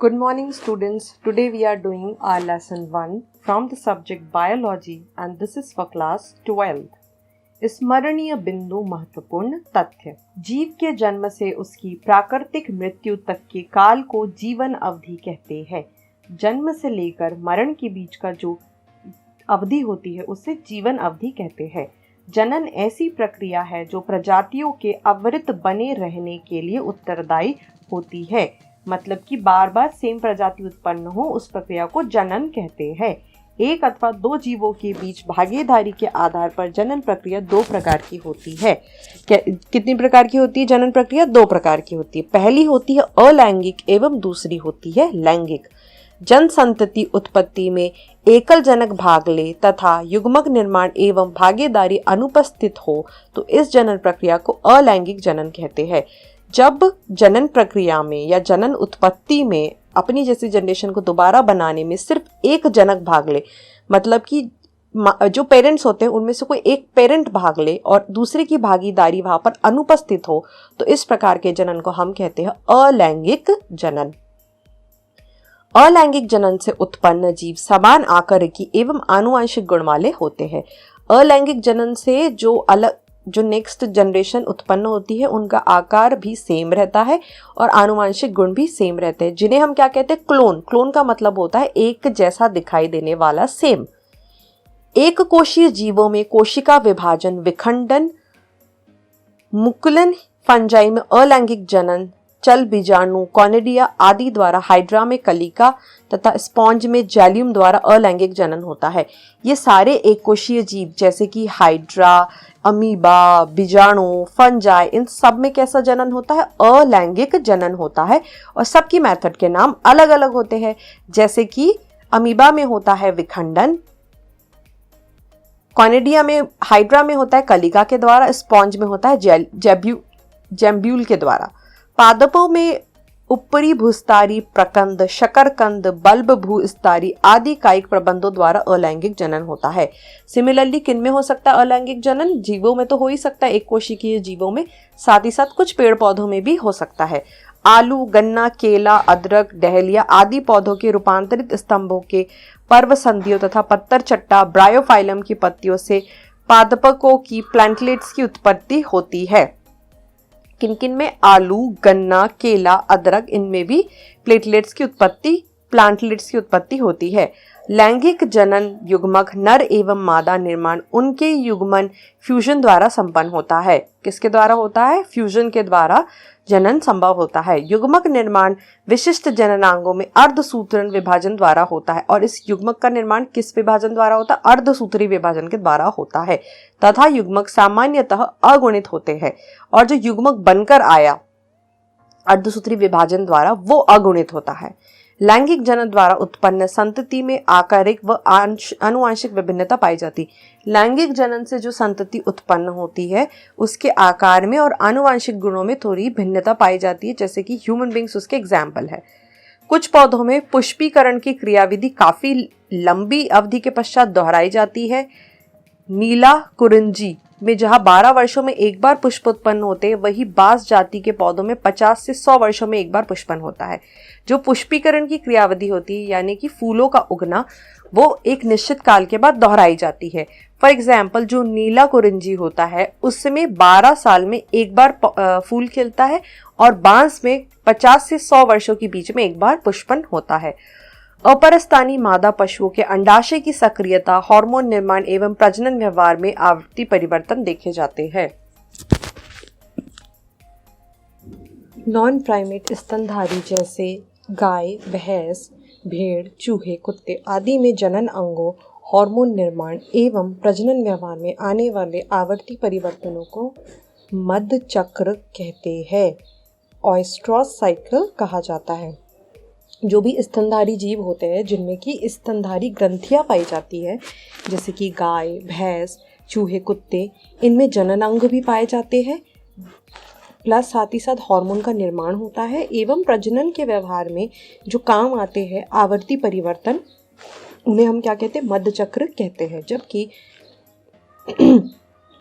Good morning, students. Today we are doing our lesson 1 from the subject biology and this is for class 12th. स्मरणीय बिंदु महत्वपूर्ण तथ्य। जीव के जन्म से उसकी प्राकृतिक मृत्यु तक के काल को जीवन अवधि कहते हैं। जन्म से लेकर मरण के बीच का जो अवधि होती है उसे जीवन अवधि कहते हैं। जनन ऐसी प्रक्रिया है जो प्रजातियों के अविरत बने रहने के लिए उत्तरदायी होती है। मतलब कि बार बार सेम प्रजाति उत्पन्न हो, उस प्रक्रिया को जनन कहते हैं। एक अथवा दो जीवों के बीच भागीदारी के आधार पर जनन प्रक्रिया दो प्रकार की होती है। कितनी प्रकार की होती है जनन प्रक्रिया? दो प्रकार की होती है। पहली होती है अलैंगिक एवं दूसरी होती है लैंगिक। जन संतति उत्पत्ति में एकल जनक भाग ले तथा युग्मक निर्माण एवं भागीदारी अनुपस्थित हो तो इस जनन प्रक्रिया को अलैंगिक जनन कहते हैं। जब जनन प्रक्रिया में या जनन उत्पत्ति में अपनी जैसी जनरेशन को दोबारा बनाने में सिर्फ एक जनक भाग ले, मतलब कि जो पेरेंट्स होते हैं उनमें से कोई एक पेरेंट भाग ले और दूसरे की भागीदारी वहां पर अनुपस्थित हो तो इस प्रकार के जनन को हम कहते हैं अलैंगिक जनन। अलैंगिक जनन से उत्पन्न जीव समान आकार की एवं आनुवंशिक गुण वाले होते हैं। अलैंगिक जनन से जो नेक्स्ट जनरेशन उत्पन्न होती है उनका आकार भी सेम रहता है और आनुवंशिक गुण भी सेम रहते हैं, जिन्हें हम क्या कहते हैं? क्लोन। क्लोन का मतलब होता है एक जैसा दिखाई देने वाला, सेम। एक कोशीय जीवों में कोशिका विभाजन, विखंडन, मुकुलन, फंजाई में अलैंगिक जनन, चल बीजाणु, कॉनिडिया आदि द्वारा, हाइड्रा में कलिका तथा स्पॉन्ज में जैलियम द्वारा अलैंगिक जनन होता है। ये सारे एक कोशीय जीव जैसे कि हाइड्रा, अमीबा, बीजाणु, फंजाई, इन सब में कैसा जनन होता है? अलैंगिक जनन होता है और सबकी मेथड के नाम अलग अलग होते हैं। जैसे कि अमीबा में होता है विखंडन, कॉनिडिया में, हाइड्रा में होता है कलिका के द्वारा, स्पॉन्ज में होता है जैम्ब्यूल के द्वारा। पादपों में ऊपरी भूस्तारी, प्रकंद, शकरकंद, बल्ब भूस्तारी आदि कायिक प्रबंधों द्वारा अलैंगिक जनन होता है। सिमिलरली किन में हो सकता है अलैंगिक जनन? जीवों में तो हो ही सकता है, एक कोशिकीय जीवों में, साथ ही साथ कुछ पेड़ पौधों में भी हो सकता है। आलू, गन्ना, केला, अदरक, डहलिया आदि पौधों के रूपांतरित स्तंभों के पर्वसंधियों तथा पत्तर चट्टा ब्रायोफाइलम की पत्तियों से पादपों की प्लांटलेट्स की उत्पत्ति होती है। किन किन में? आलू, गन्ना, केला, अदरक, इनमें भी प्लेटलेट्स की उत्पत्ति, प्लांटलेट्स की उत्पत्ति होती है। लैंगिक जनन युग्मक नर एवं मादा निर्माण उनके युग्मन फ्यूजन द्वारा संपन्न होता है। किसके द्वारा होता है? फ्यूजन के द्वारा जनन संभव होता है। युग्मक निर्माण विशिष्ट जननांगों में अर्धसूत्रण विभाजन द्वारा होता है और इस युग्मक का निर्माण किस विभाजन द्वारा होता है? अर्धसूत्री विभाजन के द्वारा होता है तथा युग्मक सामान्यतः अगुणित होते हैं और जो युग्मक बनकर आया अर्धसूत्री विभाजन द्वारा वो अगुणित होता है। लैंगिक जनन द्वारा उत्पन्न संतति में आकारिक व आनुवंशिक विभिन्नता पाई जाती। लैंगिक जनन से जो संतति उत्पन्न होती है उसके आकार में और आनुवंशिक गुणों में थोड़ी भिन्नता पाई जाती है, जैसे कि ह्यूमन बींग्स उसके एग्जाम्पल है। कुछ पौधों में पुष्पीकरण की क्रियाविधि काफी लंबी अवधि के पश्चात दोहराई जाती है। नीला कुरिंजी में जहां 12 वर्षों में एक बार पुष्प उत्पन्न होते हैं, वही बांस जाति के पौधों में 50 से 100 वर्षों में एक बार पुष्पन होता है। जो पुष्पीकरण की क्रियाविधि होती है यानी कि फूलों का उगना, वो एक निश्चित काल के बाद दोहराई जाती है। फॉर एग्जाम्पल जो नीला कुरिंजी होता है उसमें 12 साल में एक बार फूल खिलता है और बांस में 50 से 100 वर्षों के बीच में एक बार पुष्पन होता है। अपरस्तानी मादा पशुओं के अंडाशय की सक्रियता, हार्मोन निर्माण एवं प्रजनन व्यवहार में आवृत्ति परिवर्तन देखे जाते हैं। नॉन प्राइमेट स्तनधारी जैसे गाय, भैंस, भेड़, चूहे, कुत्ते आदि में जनन अंगों, हार्मोन निर्माण एवं प्रजनन व्यवहार में आने वाले आवर्ती परिवर्तनों को मध्य चक्र कहते हैं, ऑयस्ट्रॉस साइकिल कहा जाता है। जो भी स्तनधारी जीव होते हैं जिनमें कि स्तनधारी ग्रंथियां पाई जाती है, जैसे कि गाय, भैंस, चूहे, कुत्ते, इनमें जननांग भी पाए जाते हैं, प्लस साथ ही साथ हार्मोन का निर्माण होता है एवं प्रजनन के व्यवहार में जो काम आते हैं आवर्ती परिवर्तन, उन्हें हम क्या कहते हैं? मध्य चक्र कहते हैं। जबकि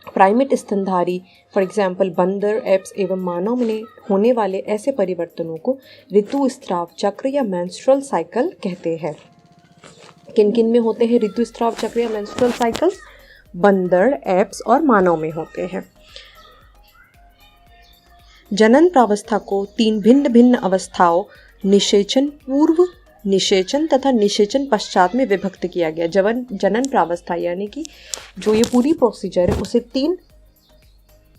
प्राइमेट स्तनधारी फॉर एग्जाम्पल बंदर, एप्स एवं मानव में होने वाले ऐसे परिवर्तनों को ऋतुस्राव चक्र या मेंस्ट्रुअल साइकिल कहते हैं। किन किन में होते हैं ऋतुस्राव चक्र या मेंस्ट्रुअल साइकिल? बंदर, एप्स और मानव में होते हैं। जनन प्रावस्था को 3 भिन्न भिन्न अवस्थाओं निषेचन पूर्व, निषेचन तथा निषेचन पश्चात में विभक्त किया गया। जनन प्रावस्था यानी कि जो ये पूरी प्रोसीजर है उसे 3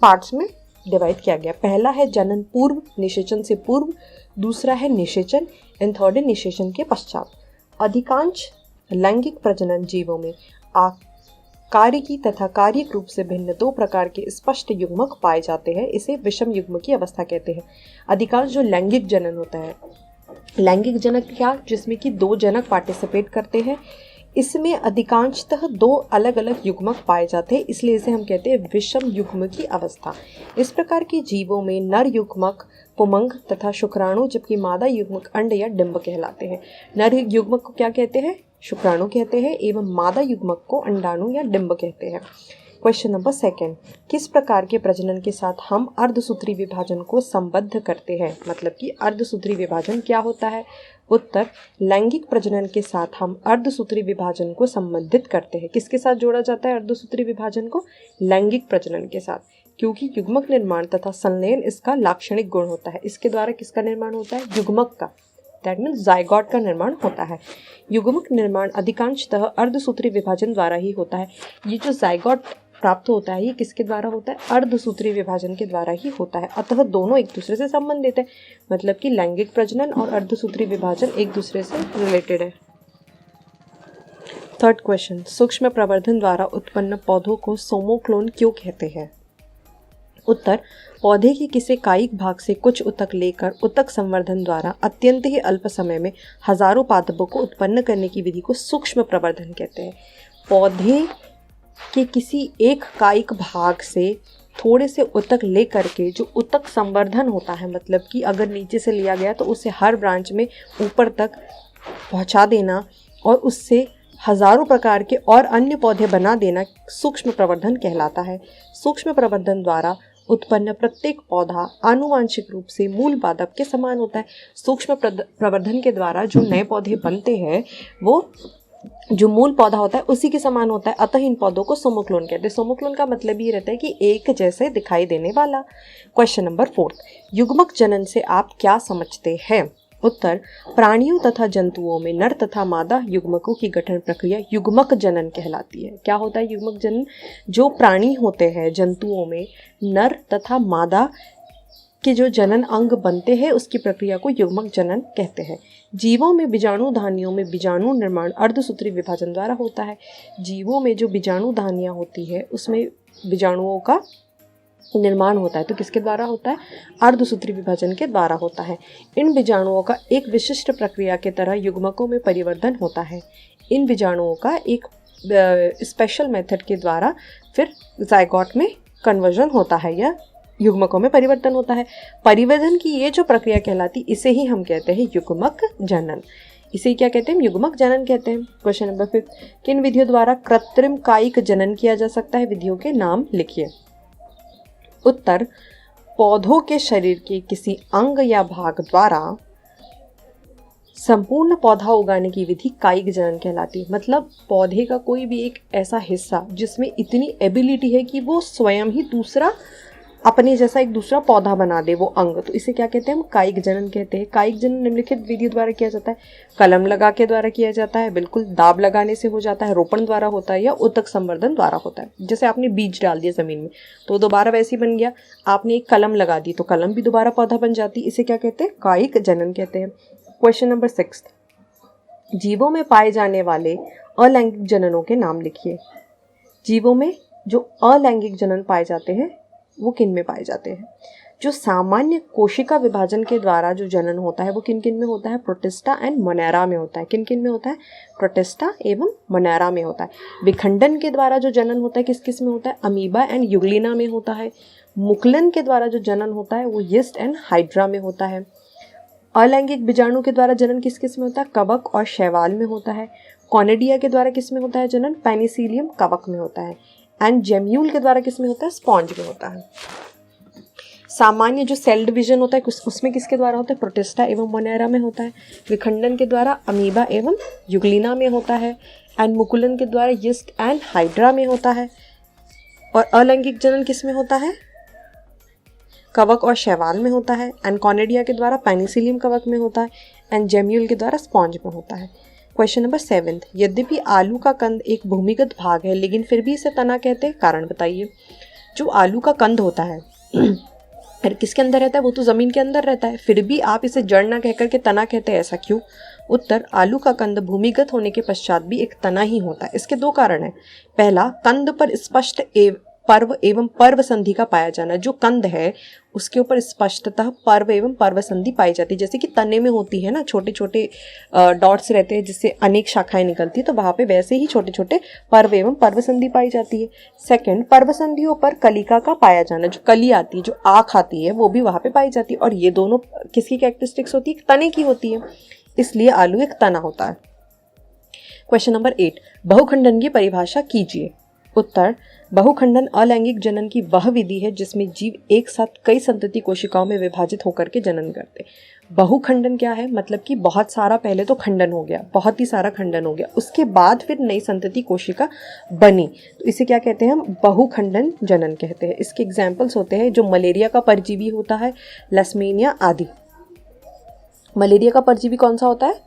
पार्ट्स में डिवाइड किया गया। पहला है जनन पूर्व, निषेचन से पूर्व, दूसरा है निषेचन एंड थर्ड है निषेचन के पश्चात। अधिकांश लैंगिक प्रजनन जीवों में कार्यकी तथा कार्यिक रूप से भिन्न 2 प्रकार के स्पष्ट युग्मक पाए जाते हैं। इसे विषम युग्म की अवस्था कहते हैं। अधिकांश जो लैंगिक जनन होता है, लैंगिक जनक क्या, जिसमें कि 2 जनक पार्टिसिपेट करते हैं, इसमें अधिकांशतः 2 अलग अलग युग्मक पाए जाते हैं, इसलिए इसे हम कहते हैं विषम युग्म की अवस्था। इस प्रकार के जीवों में नर युग्मक पुमंग तथा शुक्राणु, जबकि मादा युग्मक अंड या डिंब कहलाते हैं। नर युग्मक को क्या कहते हैं? शुक्राणु कहते हैं एवं मादा युग्मक को अंडाणु या डिंब कहते हैं। क्वेश्चन नंबर 2, किस प्रकार के प्रजनन के साथ हम अर्धसूत्री विभाजन को संबद्ध करते हैं? मतलब कि अर्धसूत्री विभाजन क्या होता है? उत्तर, लैंगिक प्रजनन के साथ हम अर्धसूत्री विभाजन को संबंधित करते हैं। किसके साथ जोड़ा जाता है अर्धसूत्री विभाजन को? लैंगिक प्रजनन के साथ, क्योंकि युग्मक निर्माण तथा संलयन इसका लाक्षणिक गुण होता है। इसके द्वारा किसका निर्माण होता है? युग्मक का, दैट मीन्स जाइगोट का निर्माण होता है। युग्मक निर्माण अधिकांशतः अर्धसूत्री विभाजन द्वारा ही होता है। ये जो जाइगोट प्राप्त होता है ये किसके द्वारा होता है? अर्धसूत्री विभाजन के द्वारा ही होता है। अतः दोनों एक दूसरे से संबंधित है, मतलब कि लैंगिक प्रजनन और अर्धसूत्री विभाजन एक दूसरे से रिलेटेड है। 3rd क्वेश्चन, सूक्ष्म प्रवर्धन द्वारा उत्पन्न पौधों को सोमोक्लोन क्यों कहते हैं? उत्तर, पौधे के किसी कायिक भाग से कुछ ऊतक लेकर ऊतक संवर्धन द्वारा अत्यंत ही अल्प समय में हजारों पादपों को उत्पन्न करने की विधि को सूक्ष्म प्रवर्धन कहते हैं। पौधे के किसी एक कायिक भाग से थोड़े से ऊतक ले करके जो ऊतक संवर्धन होता है, मतलब कि अगर नीचे से लिया गया तो उसे हर ब्रांच में ऊपर तक पहुंचा देना और उससे हजारों प्रकार के और अन्य पौधे बना देना सूक्ष्म प्रवर्धन कहलाता है। सूक्ष्म प्रवर्धन द्वारा उत्पन्न प्रत्येक पौधा आनुवांशिक रूप से मूल पादप के समान होता है। सूक्ष्म प्रवर्धन के द्वारा जो नए पौधे बनते हैं वो जो मूल पौधा होता है उसी के समान होता है, अतः इन पौधों को सोमोक्लोन कहते हैं। सोमोक्लोन का मतलब ये रहता है कि एक जैसे दिखाई देने वाला। क्वेश्चन नंबर 4, युग्मक जनन से आप क्या समझते हैं? उत्तर, प्राणियों तथा जंतुओं में नर तथा मादा युग्मकों की गठन प्रक्रिया युग्मक जनन कहलाती है। क्या होता है युग्मक जनन? जो प्राणी होते हैं जंतुओं में नर तथा मादा के जो जनन अंग बनते हैं उसकी प्रक्रिया को युग्मक जनन कहते हैं। जीवों में बीजाणुधानियों में बीजाणु निर्माण अर्धसूत्री विभाजन द्वारा होता है। जीवों में जो बीजाणुधानियाँ होती है उसमें बीजाणुओं का निर्माण होता है, तो किसके द्वारा होता है? अर्धसूत्री विभाजन के द्वारा होता है। इन बीजाणुओं का एक विशिष्ट प्रक्रिया के तरह युग्मकों में परिवर्तन होता है। इन बीजाणुओं का एक स्पेशल मेथड के द्वारा फिर जाइगोट में कन्वर्जन होता है या युग्मकों में परिवर्तन होता है। परिवर्तन की ये जो प्रक्रिया कहलाती इसे ही हम कहते हैं युग्मक जनन। इसे क्या कहते हैं? युग्मक जनन कहते हैं। क्वेश्चन नंबर 5, किन विधियों द्वारा कृत्रिम कायिक जनन किया जा सकता है? विधियों के नाम लिखिए। उत्तर, पौधों के शरीर के किसी अंग या भाग द्वारा संपूर्ण पौधा उगाने की विधि कायिक जनन कहलाती है। मतलब पौधे का कोई भी एक ऐसा हिस्सा जिसमें इतनी एबिलिटी है कि वो स्वयं ही दूसरा अपने जैसा एक दूसरा पौधा बना दे, वो अंग, तो इसे क्या कहते हैं? हम कायिक जनन कहते हैं। कायिक जनन निम्नलिखित विधि द्वारा किया जाता है। कलम लगा के द्वारा किया जाता है, बिल्कुल दाब लगाने से हो जाता है, रोपण द्वारा होता है या ऊतक संवर्धन द्वारा होता है। जैसे आपने बीज डाल दिया जमीन में तो दोबारा वैसे ही बन गया, आपने एक कलम लगा दी तो कलम भी दोबारा पौधा बन जाती, इसे क्या कहते हैं? कायिक जनन कहते हैं। क्वेश्चन नंबर 6, जीवों में पाए जाने वाले अलैंगिक जननों के नाम लिखिए। जीवों में जो अलैंगिक जनन पाए जाते हैं वो किन में पाए जाते हैं? जो सामान्य कोशिका विभाजन के द्वारा जो जनन होता है वो किन किन में होता है? प्रोटिस्टा एंड मोनेरा में होता है। किन किन में होता है? प्रोटिस्टा एवं मोनेरा में होता है। विखंडन के द्वारा जो जनन होता है किस किस में होता है? अमीबा एंड युग्लिना में होता है। मुकुलन के द्वारा जो जनन होता है वो यीस्ट एंड हाइड्रा में होता है। अलैंगिक बीजाणु के द्वारा जनन किस किस में होता है? कवक और शैवाल में होता है। कॉनिडिया के द्वारा किस में होता है जनन? पेनिसिलियम कवक में होता है। एंड जेम्यूल के द्वारा किस में होता है? स्पॉन्ज में होता है। सामान्य जो सेल डिवीजन होता है उसमें किसके द्वारा होता है? प्रोटिस्टा एवं मोनेरा में होता है। विखंडन के द्वारा अमीबा एवं युग्लिना में होता है। एंड मुकुलन के द्वारा यीस्ट एंड हाइड्रा में होता है। और अलैंगिक जनन किस में होता है? कवक और शैवाल में होता है। एंड कॉनिडिया के द्वारा पेनिसिलियम कवक में होता है। एंड जेम्यूल के द्वारा स्पॉन्ज में होता है। क्वेश्चन नंबर 7, यद्यपि आलू का कंद एक भूमिगत भाग है लेकिन फिर भी इसे तना कहते हैं, कारण बताइए। जो आलू का कंद होता है किसके अंदर रहता है? वो तो ज़मीन के अंदर रहता है, फिर भी आप इसे जड़ ना कहकर के तना कहते हैं, ऐसा क्यों? उत्तर, आलू का कंद भूमिगत होने के पश्चात भी एक तना ही होता है। इसके 2 कारण हैं। पहला, कंद पर स्पष्ट पर्व एवं पर्व संधि का पाया जाना। जो कंद है उसके ऊपर स्पष्टतः पर्व एवं पर्व संधि पाई जाती है, जैसे कि तने में होती है ना, छोटे छोटे डॉट्स रहते हैं जिससे अनेक शाखाएं निकलती है, तो वहाँ पे वैसे ही छोटे छोटे पर्व एवं पर्व संधि पाई जाती है। सेकंड, पर्व संधियों पर कलिका का पाया जाना। जो कली आती है, जो आँख आती है, वो भी वहाँ पे पाई जाती है। और ये दोनों किसकी कैरेक्टरिस्टिक्स होती है? तने की होती है, इसलिए आलू एक तना होता है। क्वेश्चन नंबर 8, बहुखंडन की परिभाषा कीजिए। उत्तर, बहुखंडन अलैंगिक जनन की वह विधि है जिसमें जीव एक साथ कई संतति कोशिकाओं में विभाजित होकर के जनन करते। बहुखंडन क्या है? मतलब कि बहुत सारा पहले तो खंडन हो गया, बहुत ही सारा खंडन हो गया, उसके बाद फिर नई संतति कोशिका बनी, तो इसे क्या कहते हैं? हम बहुखंडन जनन कहते हैं। इसके एग्जाम्पल्स होते हैं जो मलेरिया का परजीवी होता है, लैस्मीनिया आदि। मलेरिया का परजीवी कौन सा होता है?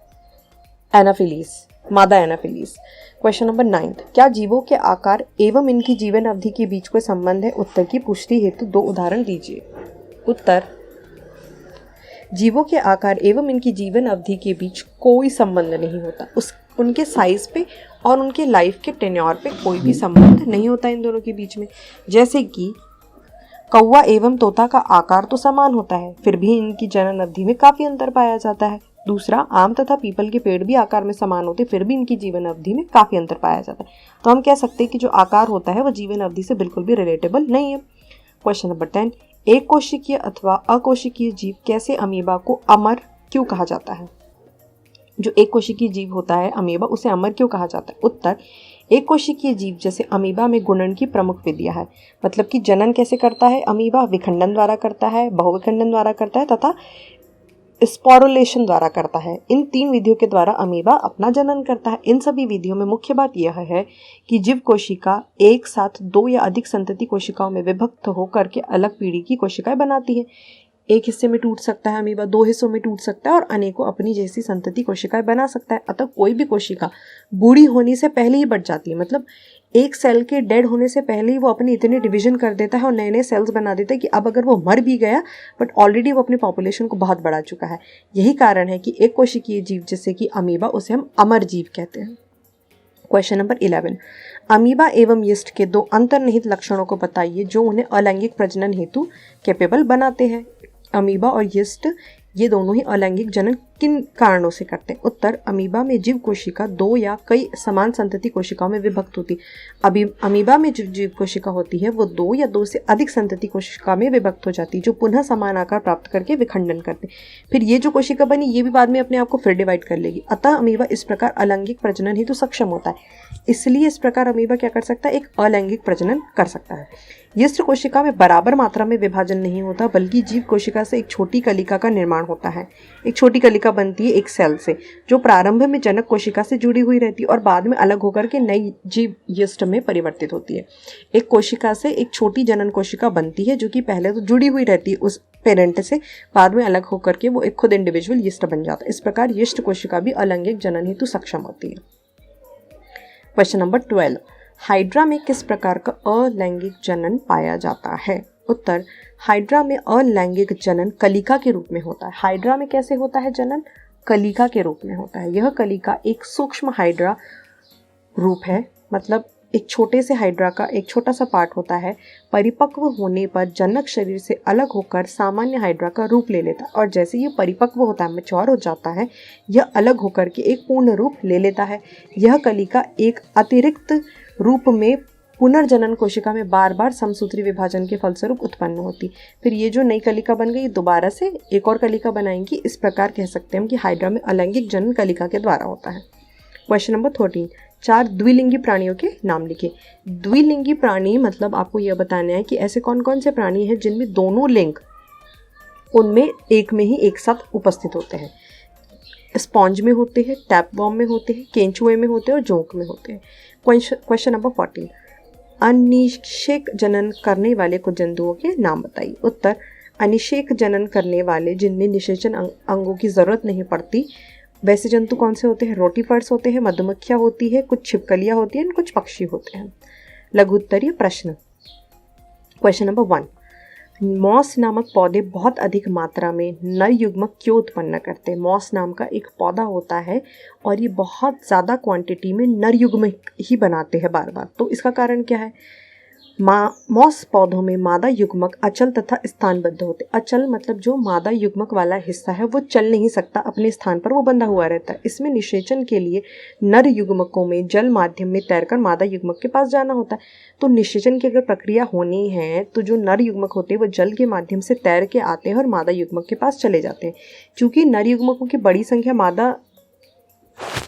एनाफिलीज, मादा एनाफिलीज। क्वेश्चन नंबर 9, क्या जीवों के आकार एवं इनकी जीवन अवधि के बीच कोई संबंध है? उत्तर की पुष्टि हेतु 2 उदाहरण दीजिए। उत्तर, जीवों के आकार एवं इनकी जीवन अवधि के बीच कोई संबंध नहीं होता। उनके साइज पे और उनके लाइफ के टेन्योर पे कोई भी संबंध नहीं होता इन दोनों के बीच में। जैसे कि कौवा एवं तोता का आकार तो समान होता है, फिर भी इनकी जनन अवधि में काफी अंतर पाया जाता है। दूसरा, आम तथा पीपल के पेड़ भी आकार में समान होते, फिर भी इनकी जीवन अवधि में काफी अंतर पाया जाता है। तो हम कह सकते हैं कि जो आकार होता है वो जीवन अवधि से बिल्कुल भी रिलेटेबल नहीं है। क्वेश्चन नंबर 10, एक कोशिकीय अथवा अकोशिकीय जीव कैसे अमीबा को अमर क्यों कहा जाता है? जो एक कोशिकीय जीव होता है अमीबा, उसे अमर क्यों कहा जाता है? उत्तर, एक कोशिकीय जीव जैसे अमीबा में गुणन की प्रमुख विधियां है। मतलब कि जनन कैसे करता है अमीबा? विखंडन द्वारा करता है, बहुविखंडन द्वारा करता है तथा स्पोरुलेशन द्वारा करता है। इन 3 विधियों के द्वारा अमीबा अपना जनन करता है। इन सभी विधियों में मुख्य बात यह है कि जीव कोशिका एक साथ 2 या अधिक संतति कोशिकाओं में विभक्त होकर के अलग पीढ़ी की कोशिकाएं बनाती है। एक हिस्से में टूट सकता है अमीबा, 2 हिस्सों में टूट सकता है और अनेकों अपनी जैसी संतति कोशिकाएं बना सकता है। अतः कोई भी कोशिका बूढ़ी होने से पहले ही बढ़ जाती है। मतलब एक सेल के डेड होने से पहले ही वो अपनी इतनी डिवीजन कर देता है और नए नए सेल्स बना देता है कि अब अगर वो मर भी गया बट ऑलरेडी वो अपनी पॉपुलेशन को बहुत बढ़ा चुका है। यही कारण है कि एक कोशिकीय जीव जैसे कि अमीबा, उसे हम अमर जीव कहते हैं। क्वेश्चन नंबर 11, अमीबा एवं यीस्ट के 2 अंतर्निहित लक्षणों को बताइए जो उन्हें अलैंगिक प्रजनन हेतु कैपेबल बनाते हैं। अमीबा और यीस्ट ये दोनों ही अलैंगिक जनन किन कारणों से करते हैं? उत्तर, अमीबा में जीव कोशिका 2 या कई समान संतति कोशिकाओं में विभक्त होती। अमीबा में जो जीव कोशिका होती है वो 2 या 2 से अधिक संतति कोशिका में विभक्त हो जाती है, जो पुनः समान आकार प्राप्त करके विखंडन करते। फिर ये जो कोशिका बनी ये भी बाद में अपने आप को फिर डिवाइड कर लेगी। अतः अमीबा इस प्रकार अलैंगिक प्रजनन हेतु सक्षम होता है। इसलिए इस प्रकार अमीबा क्या कर सकता है? एक अलैंगिक प्रजनन कर सकता है। यीस्ट कोशिका में बराबर मात्रा में विभाजन नहीं होता, बल्कि जीव कोशिका से एक छोटी कलिका का निर्माण होता है। एक छोटी कलिका बनती है एक सेल से, जो प्रारंभ में जनक कोशिका से जुड़ी हुई रहती है और बाद में अलग होकर के नई जीव यीस्ट में परिवर्तित होती है। एक कोशिका से एक छोटी जनन कोशिका बनती है जो कि पहले तो जुड़ी हुई रहती है उस पेरेंट से, बाद में अलग होकर के वो एक खुद इंडिविजुअल यीस्ट बन जाता है। इस प्रकार यीस्ट कोशिका भी अलैंगिक जनन हेतु सक्षम होती है। क्वेश्चन नंबर 12, हाइड्रा में किस प्रकार का अलैंगिक जनन पाया जाता है? उत्तर, हाइड्रा में अलैंगिक जनन कलिका के रूप में होता है। हाइड्रा में कैसे होता है जनन? कलिका के रूप में होता है। यह कलिका एक सूक्ष्म हाइड्रा रूप है, मतलब एक छोटे से हाइड्रा का एक छोटा सा पार्ट होता है। परिपक्व होने पर जनक शरीर से अलग होकर सामान्य हाइड्रा का रूप ले लेता है और जैसे ये परिपक्व होता है, मैच्योर हो जाता है, यह अलग होकर के एक पूर्ण रूप ले लेता है। यह कलिका एक अतिरिक्त रूप में पुनर्जनन कोशिका में बार बार समसूत्री विभाजन के फलस्वरूप उत्पन्न होती। फिर ये जो नई कलिका बन गई दोबारा से एक और कलिका बनाएंगी। इस प्रकार कह सकते हैं कि हाइड्रा में अलैंगिक जनन कलिका के द्वारा होता है। क्वेश्चन नंबर 13, 4 द्विलिंगी प्राणियों के नाम लिखे। द्विलिंगी प्राणी मतलब आपको यह बताना है कि ऐसे कौन कौन से प्राणी हैं जिनमें दोनों लिंग उनमें एक में ही एक साथ उपस्थित होते हैं। स्पॉन्ज में होते हैं, टैपवॉर्म में होते हैं, केंचुए में होते हैं और जोंक में होते हैं। क्वेश्चन नंबर 14, अनिषेक जनन करने वाले कुछ जंतुओं के नाम बताइए। उत्तर, अनिषेक जनन करने वाले जिनमें निषेचन अंगों की जरूरत नहीं पड़ती वैसे जंतु कौन से होते हैं? रोटीफर्स होते हैं, मधुमक्खियाँ होती है, कुछ छिपकलियाँ होती हैं, कुछ पक्षी होते हैं। लघु उत्तरीय प्रश्न। क्वेश्चन नंबर 1, मॉस नामक पौधे बहुत अधिक मात्रा में नर युग्मक क्यों उत्पन्न करते हैं? मॉस नाम का एक पौधा होता है और ये बहुत ज़्यादा क्वांटिटी में नर युग्मक ही बनाते हैं बार बार। तो इसका कारण क्या है? मॉस पौधों में मादा युग्मक अचल तथा स्थानबद्ध होते। अचल मतलब जो मादा युग्मक वाला हिस्सा है वो चल नहीं सकता, अपने स्थान पर वो बंधा हुआ रहता है। इसमें निषेचन के लिए नर युग्मकों में जल माध्यम में तैरकर मादा युग्मक के पास जाना होता है। तो निषेचन की अगर प्रक्रिया होनी है तो जो नर युग्मक होते हैं वो जल के माध्यम से तैर के आते हैं और मादा युग्मक के पास चले जाते हैं। चूँकि नर युग्मकों की बड़ी संख्या मादा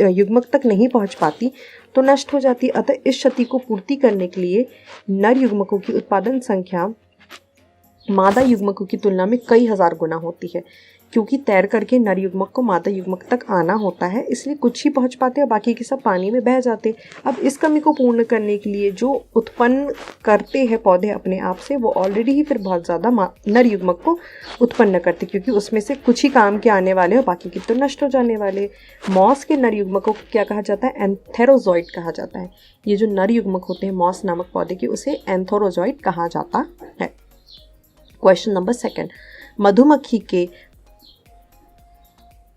युग्मक तक नहीं पहुंच पाती तो नष्ट हो जाती। अतः इस क्षति को पूर्ति करने के लिए नर युग्मकों की उत्पादन संख्या मादा युग्मकों की तुलना में कई हजार गुना होती है। क्योंकि तैर करके नर युग्मक को मादा युग्मक तक आना होता है, इसलिए कुछ ही पहुंच पाते हैं, बाकी के सब पानी में बह जाते। अब इस कमी को पूर्ण करने के लिए जो उत्पन्न करते हैं पौधे अपने आप से, वो ऑलरेडी ही फिर बहुत ज़्यादा नर युग्मक को उत्पन्न करते, क्योंकि उसमें से कुछ ही काम के आने वाले और बाकी के तो नष्ट हो जाने वाले। मॉस के नर युग्मकों को क्या कहा जाता है? एंथेरोजॉइड कहा जाता है। ये जो नर युग्मक होते हैं मॉस नामक पौधे के, उसे एंथेरोजॉइड कहा जाता है। क्वेश्चन नंबर 2, मधुमक्खी के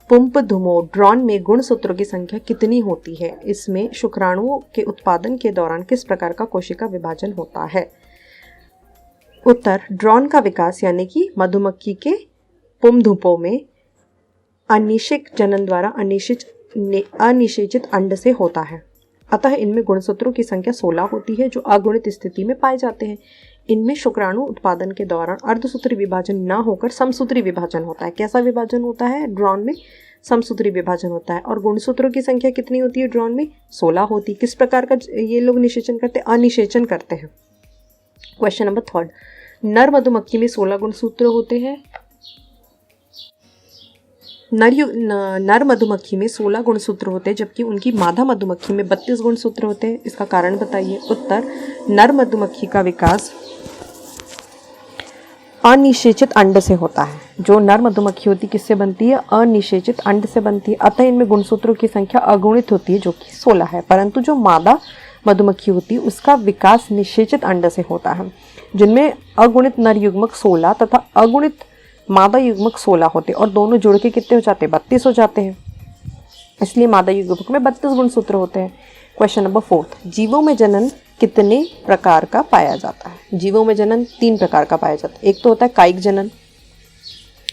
पुंपधुमोड्रॉन में गुणसूत्रों की संख्या कितनी होती है? इसमें शुक्राणुओं के उत्पादन के दौरान किस प्रकार का कोशिका विभाजन होता है? उत्तर, ड्रॉन का विकास यानी कि मधुमक्खी के पुंपधुमों में अनिषेक जनन द्वारा अनिषेचित अंड से होता है। अतः इनमें गुणसूत्रों की संख्या 16 होती है जो अगुणित स्थिति में पाए जाते हैं। इनमें शुक्राणु उत्पादन के दौरान अर्धसूत्री विभाजन न होकर समसूत्री विभाजन होता है। कैसा विभाजन होता है? ड्रॉन में समसूत्री विभाजन होता है। और गुणसूत्रों की संख्या कितनी होती है ड्रॉन में? 16 होती है। किस प्रकार का ये लोग निषेचन करते हैं? अनिषेचन करते हैं। क्वेश्चन नंबर 3, नर मधुमक्खी में 16 गुणसूत्र होते हैं। नर मधुमक्खी में 16 गुणसूत्र होते हैं जबकि उनकी मादा मधुमक्खी में 32 गुणसूत्र होते हैं। इसका कारण बताइए। उत्तर, नर मधुमक्खी का विकास अनिषेचित अंड से होता है। जो नर मधुमक्खी होती किससे बनती है? अनिषेचित अंड से बनती है। अतः इनमें गुणसूत्रों की संख्या अगुणित होती है जो कि 16 है। परंतु जो मादा मधुमक्खी होती है उसका विकास निषेचित अंड से होता है, जिनमें अगुणित नर युग्मक 16 तथा अगुणित मादा युग्मक 16 होते और दोनों जुड़ के कितने हो जाते हैं? 32 हो जाते हैं। इसलिए मादा युग्मक में 32 गुणसूत्र होते हैं। क्वेश्चन नंबर 4, जीवों में जनन कितने प्रकार का पाया जाता है? जीवों में जनन 3 प्रकार का पाया जाता है। एक तो होता है कायिक जनन,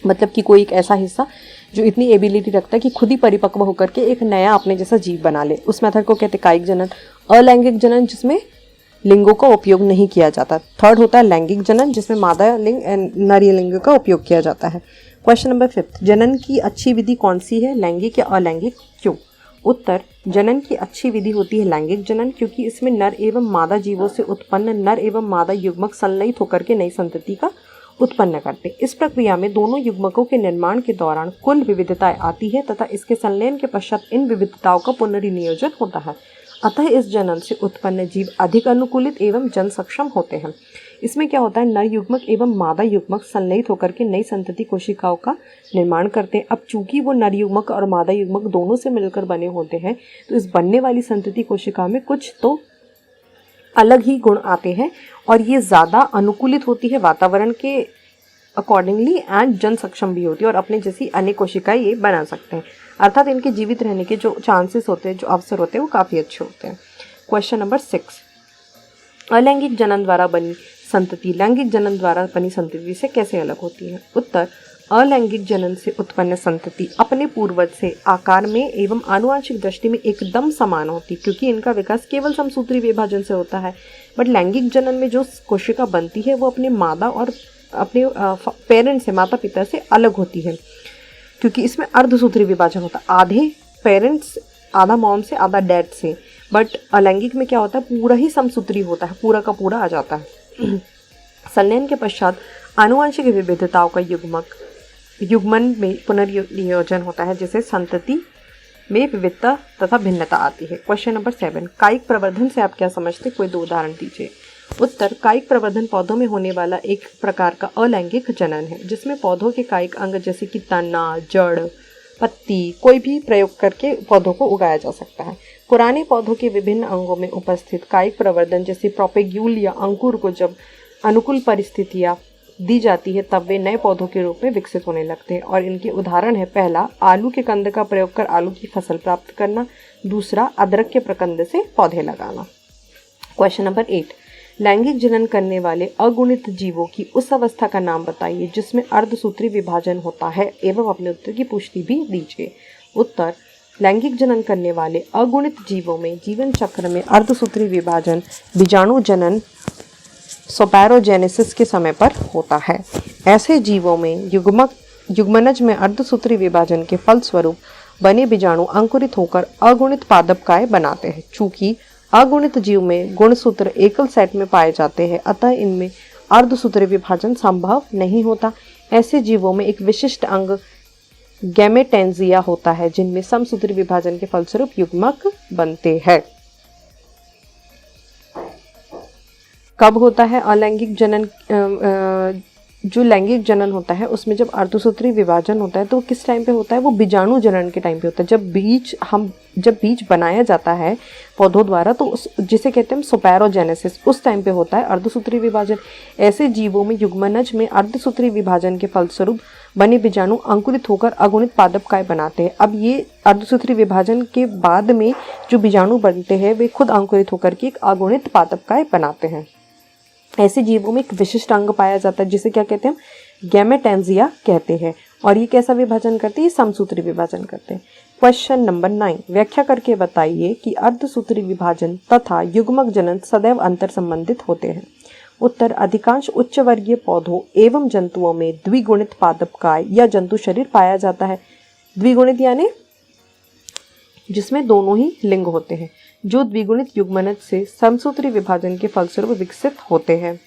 मतलब कि कोई एक ऐसा हिस्सा जो इतनी एबिलिटी रखता है कि खुद ही परिपक्व होकर के एक नया अपने जैसा जीव बना ले, उस मेथड को कहते हैं कायिक जनन। अलैंगिक जनन जिसमें लिंगों का उपयोग नहीं किया जाता। थर्ड होता है लैंगिक जनन जिसमें मादा लिंग एंड नर लिंग का उपयोग किया जाता है। क्वेश्चन नंबर 5, जनन की अच्छी विधि कौन सी है? लैंगिक या अलैंगिक? क्यों? उत्तर, जनन की अच्छी विधि होती है लैंगिक जनन, क्योंकि इसमें नर एवं मादा जीवों से उत्पन्न नर एवं मादा युग्मक संलयित होकर के नई संतति का उत्पन्न करते। इस प्रक्रिया में दोनों युग्मकों के निर्माण के दौरान कुल विविधताएं आती है तथा इसके संलयन के पश्चात इन विविधताओं का पुनर्नियोजन होता है। अतः इस जनन से उत्पन्न जीव अधिक अनुकूलित एवं जन सक्षम होते हैं। इसमें क्या होता है? नर युग्मक एवं मादा युग्मक संलयित होकर के नई संतति कोशिकाओं का निर्माण करते हैं। अब चूंकि वो नर युग्मक और मादा युग्मक दोनों से मिलकर बने होते हैं तो इस बनने वाली संतति कोशिका में कुछ तो अलग ही गुण आते हैं और ये ज़्यादा अनुकूलित होती है वातावरण के अकॉर्डिंगली एंड जन सक्षम भी होती है और अपने जैसी अन्य कोशिकाएं ये बना सकते हैं। अर्थात इनके जीवित रहने के जो चांसेस होते हैं, जो अवसर होते हैं, वो काफ़ी अच्छे होते हैं। क्वेश्चन नंबर 6, अलैंगिक जनन द्वारा बनी संतति लैंगिक जनन द्वारा बनी संतति से कैसे अलग होती है? उत्तर, अलैंगिक जनन से उत्पन्न संतति अपने पूर्वज से आकार में एवं आनुवंशिक दृष्टि में एकदम समान होती, क्योंकि इनका विकास केवल समसूत्री विभाजन से होता है। बट लैंगिक जनन में जो कोशिका बनती है वो अपने मादा और अपने पेरेंट से, माता पिता से अलग होती है, क्योंकि इसमें अर्धसूत्री विभाजन होता है। आधे पेरेंट्स, आधा मॉम से, आधा डैड से। बट अलैंगिक में क्या होता है, पूरा ही समसूत्री होता है, पूरा का पूरा आ जाता है। संलयन के पश्चात आनुवंशिक विविधताओं का युग्मन में पुनर्नियोजन होता है, जिसे संतति में विविधता तथा भिन्नता आती है। क्वेश्चन नंबर 7, कायिक प्रवर्धन से आप क्या समझते, कोई 2 उदाहरण दीजिए। उत्तर, कायिक प्रवर्धन पौधों में होने वाला एक प्रकार का अलैंगिक जनन है, जिसमें पौधों के कायिक अंग जैसे कि तना, जड़, पत्ती कोई भी प्रयोग करके पौधों को उगाया जा सकता है। पुराने पौधों के विभिन्न अंगों में उपस्थित कायिक प्रवर्धन जैसे प्रोपेग्यूल या अंकुर को जब अनुकूल परिस्थितियां दी जाती है तब वे नए पौधों के रूप में विकसित होने लगते हैं, और इनके उदाहरण है, पहला आलू के कंद का प्रयोग कर आलू की फसल प्राप्त करना, दूसरा अदरक के प्रकंद से पौधे लगाना। क्वेश्चन नंबर 8, लैंगिक जनन करने वाले अगुणित जीवों की उस अवस्था का नाम बताइए जिसमें अर्धसूत्री विभाजन होता है, एवं अपने उत्तर की पुष्टि भी दीजिए। उत्तर, लैंगिक जनन करने वाले अगुणित जीवों में जीवन चक्र में अर्धसूत्री विभाजन बीजाणु जनन स्पैरोजेनेसिस के समय पर होता है। ऐसे जीवों में युग्मनज में अर्धसूत्री विभाजन के फलस्वरूप बने बीजाणु अंकुरित होकर अगुणित पादपकाय बनाते हैं। चूंकि अगुणित जीव में गुणसूत्र एकल सेट में पाए जाते हैं, अतः इनमें अर्धसूत्री विभाजन संभव नहीं होता। ऐसे जीवों में एक विशिष्ट अंग गैमेटेंजिया होता है, जिनमें समसूत्री विभाजन के फलस्वरूप युग्मक बनते हैं। कब होता है अलैंगिक जनन? जो लैंगिक जनन होता है उसमें जब अर्धसूत्री विभाजन होता है तो किस टाइम पे होता है? वो बीजाणु जनन के टाइम पे होता है। जब बीज बनाया जाता है पौधों द्वारा तो जिसे कहते हैं स्पैरोजेनेसिस, उस टाइम पे होता है अर्धसूत्री विभाजन। ऐसे जीवों में युग्मनज में अर्धसूत्री विभाजन के फलस्वरूप बने बीजाणु अंकुरित होकर अगुणित पादपकाय बनाते हैं। अब ये अर्धसूत्री विभाजन के बाद में जो बीजाणु बनते हैं वे खुद अंकुरित होकर के एक अगुणित पादपकाय बनाते हैं। ऐसे जीवों में एक विशिष्ट अंग पाया जाता है जिसे क्या कहते हैं? गैमेटेंजिया कहते हैं। और ये कैसा विभाजन करते हैं? समसूत्री विभाजन करते हैं। क्वेश्चन नंबर 9, व्याख्या करके बताइए कि अर्धसूत्री विभाजन तथा युग्मक जनन सदैव अंतर संबंधित होते हैं। उत्तर, अधिकांश उच्च वर्गीय पौधों एवं जंतुओं में द्विगुणित पादपकाय या जंतु शरीर पाया जाता है। द्विगुणित यानी जिसमें दोनों ही लिंग होते हैं, जो द्विगुणित युग्मनज से समसूत्री विभाजन के फलस्वरूप विकसित होते हैं।